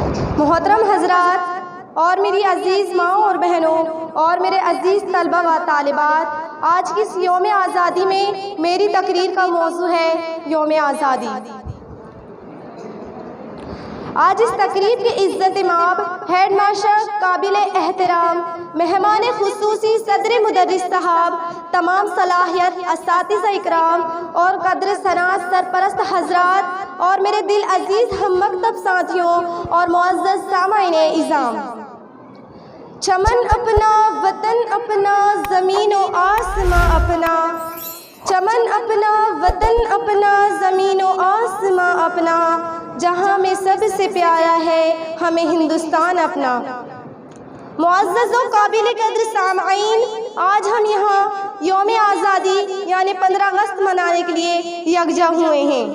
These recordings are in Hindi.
मोहतरम हजरात और मेरी अजीज़ माँ और बहनों और मेरे अजीज़ तलबा व तालिबात, आज की इस यौम आज़ादी में मेरी तकरीर का मौजू है यौम आज़ादी। आज इस तकरीब की इज़्ज़त माब हेड मास्टर काबिल एहतराम मेहमान खुसूसी सदर मुदर्रिस साहब, तमाम सलाहियत असातिज़ा इकराम और कद्र सनात सरपरस्त हजरात और मेरे दिल अजीज़ हम मकतब साथियों और मुअज़्ज़ज़ सामाईने इज़ाम। चमन अपना, वतन अपना, ज़मीन व आसमां अपना। चमन अपना, वतन अपना, ज़मीन व आसमां अपना। जहाँ में सबसे प्यारा है हमें हिंदुस्तान अपना। मुअज़्ज़ज़ व काबिल कद्र सामाईन, आज हम यहाँ यौम आज़ादी यानी 15 अगस्त मनाने के लिए यकजा हुए हैं।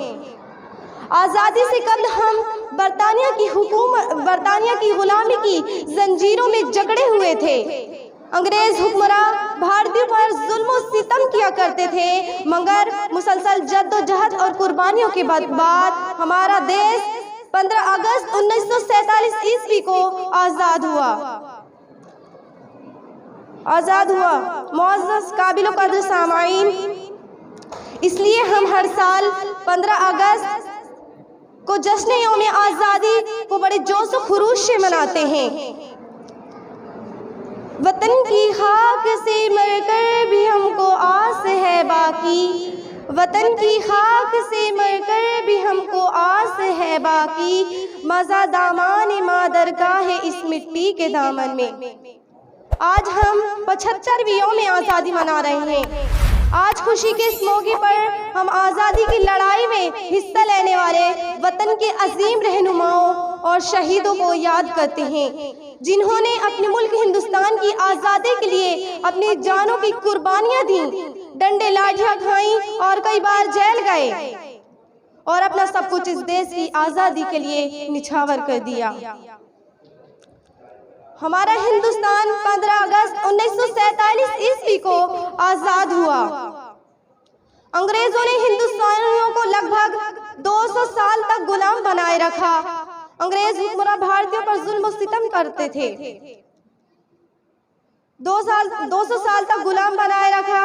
आज़ादी से कबल हम बरतानिया की गुलामी की जंजीरों में जकड़े हुए थे। अंग्रेज हुक्मरान भारतीयों पर जुल्म और सितम किया करते थे, मगर मुसलसल जद्दोजहद और कुर्बानियों के बाद हमारा देश 15 अगस्त 1947 ईस्वी को आज़ाद हुआ। मुअज़्ज़ज़ काबिल कद्र सामाईन, इसलिए हम हर साल 15 अगस्त को जश्न यौम आज़ादी को बड़े जोश व खुरूश से मनाते हैं। वतन की खाक से मरकर भी हमको आस है बाकी। वतन की खाक से मरकर भी हमको आस है बाकी। मज़ा दामान मादर का है इस मिट्टी के दामन में। आज हम 75वीं यौम आज़ादी मना रहे हैं। आज खुशी के इस मौके पर हम आज़ादी की लड़ाई में हिस्सा लेने वाले वतन के अजीम रहनुमाओं और शहीदों को याद करते हैं, जिन्होंने अपने मुल्क हिंदुस्तान की आज़ादी के लिए अपनी जानों की कुर्बानियां दी, डंडे लाठियां खाई और कई बार जेल गए और अपना सब कुछ इस देश की आज़ादी के लिए निछावर कर दिया। हमारा हिंदुस्तान 15 अगस्त 1947 ईस्वी को आज़ाद हुआ। अंग्रेजों ने हिंदुस्तानियों को लगभग 200 साल तक गुलाम बनाए रखा। अंग्रेज हुक्मरान भारतीयों पर जुल्म सितम करते थे। 200 साल तक गुलाम बनाए रखा।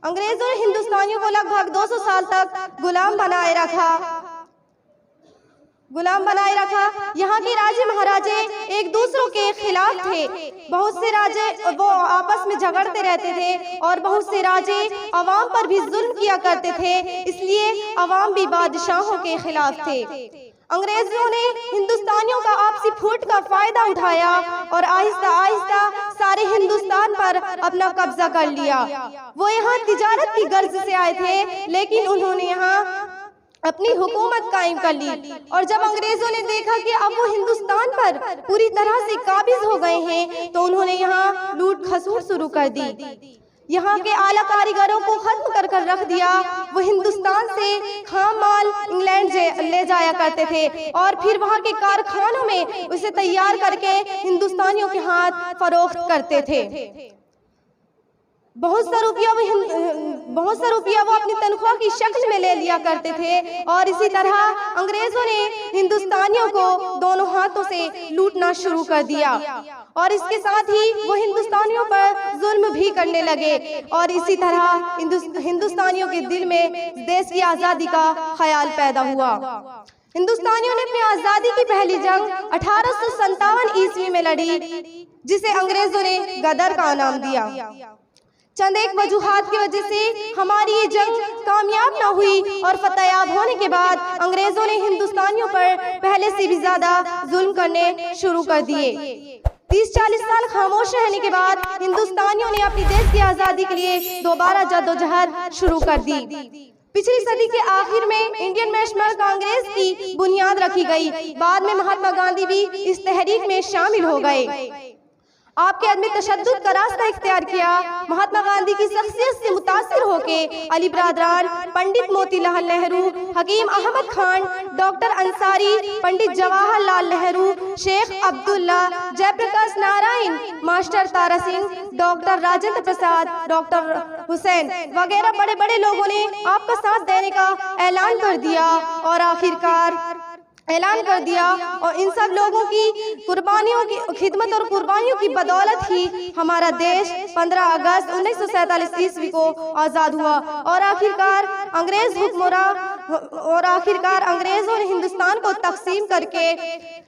अंग्रेजों ने हिंदुस्तानियों को लगभग 200 साल तक गुलाम बनाए रखा। यहाँ के राजे महाराजे एक दूसरों के खिलाफ थे। बहुत से राजे वो आपस में झगड़ते रहते थे और बहुत से राजे अवाम पर भी जुल्म किया करते थे, इसलिए अवाम भी बादशाहों के खिलाफ थे। अंग्रेजों ने हिंदुस्तानियों का आपसी फूट का फायदा उठाया और आहिस्ता आहिस्ता सारे हिंदुस्तान पर अपना कब्जा कर लिया। वो यहाँ तिजारत की गर्ज से आए थे, लेकिन उन्होंने यहाँ अपनी हुकूमत कायम कर ली। और जब अंग्रेजों ने देखा कि अब वो हिंदुस्तान पर पूरी तरह से काबिज हो गए हैं, तो उन्होंने यहाँ लूट खसूट शुरू कर दी। यहाँ के आला कारीगरों को खत्म कर कर रख दिया। वो हिंदुस्तान से खाम माल इंग्लैंड ले जाया करते थे और फिर वहाँ के कारखानों में उसे तैयार करके हिंदुस्तानियों के हाथ फरोख्त करते थे। बहुत सा रुपया वो अपनी तनख्वाह की शक्ल में ले लिया करते थे और इसी तरह अंग्रेजों ने हिंदुस्तानियों को दोनों हाथों से लूटना शुरू कर दिया और इसके साथ ही वो हिंदुस्तानियों पर जुल्म भी करने लगे और इसी तरह हिंदुस्तानियों के दिल में देश की आज़ादी का ख्याल पैदा हुआ। हिंदुस्तानियों ने अपनी आज़ादी की पहली जंग 1857 ईस्वी में लड़ी, जिसे अंग्रेजों ने गदर का नाम दिया। चंद एक वजूहात की वजह से हमारी ये जंग कामयाब न हुई और फतेयाब होने के बाद अंग्रेजों ने हिंदुस्तानियों पर पहले से भी ज्यादा जुल्म करने शुरू कर दिए। 30-40 साल खामोश रहने के बाद हिंदुस्तानियों ने अपनी देश की आज़ादी के लिए दोबारा जद्दोजहद शुरू कर दी। पिछली सदी के आखिर में इंडियन नेशनल कांग्रेस की बुनियाद रखी गई। बाद में महात्मा गांधी भी इस तहरीक में शामिल हो गए। आपके अदम तशद्दुद का रास्ता इख्तियार किया। महात्मा गांधी की शख्सियत से मुतासिर होके अली बरदरान, पंडित मोतीलाल नेहरू, हकीम Ahmad Khan, doctor Ansari, Pandit Jawaharlal Nehru, Sheikh Abdullah, Jayaprakash Narayan, master Tara Singh, doctor Rajendra Prasad, doctor Hussain वगैरह बड़े बड़े लोगों ने आपका साथ देने का ऐलान कर दिया और आखिरकार ऐलान कर दिया। और इन सब लोगों की कुर्बानियों की खिदमत और कुर्बानियों की बदौलत ही हमारा देश 15 अगस्त 1947 ईस्वी को आज़ाद हुआ। और आखिरकार अंग्रेज़ों ने हिंदुस्तान को तकसीम करके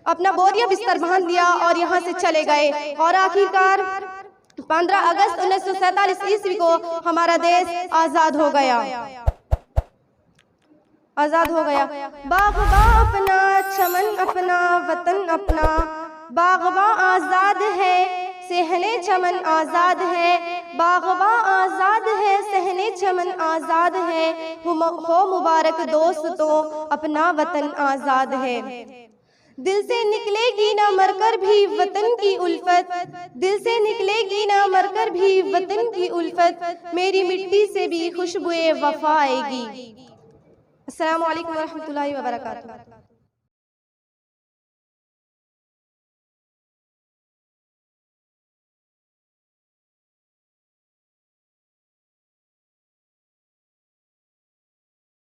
अपना बोरिया बिस्तर बांध दिया और यहाँ से चले गए। और आखिरकार 15 अगस्त 1947 ईस्वी को हमारा देश आज़ाद हो गया। बाग़बा अपना, चमन अपना, वतन अपना, बाग़बा आज़ाद है, सहने चमन आज़ाद है, बाग़बा आज़ाद है, सहने चमन आज़ाद है, हो मुबारक दोस्तों, अपना वतन आज़ाद है। दिल से निकलेगी ना मरकर भी वतन की उल्फत, दिल से निकलेगी ना मरकर भी वतन की उल्फत, मेरी मिट्टी से भी खुशबुए वफा आएगी। अस्सलामु अलैकुम व रहमतुल्लाहि व बरकातुहू।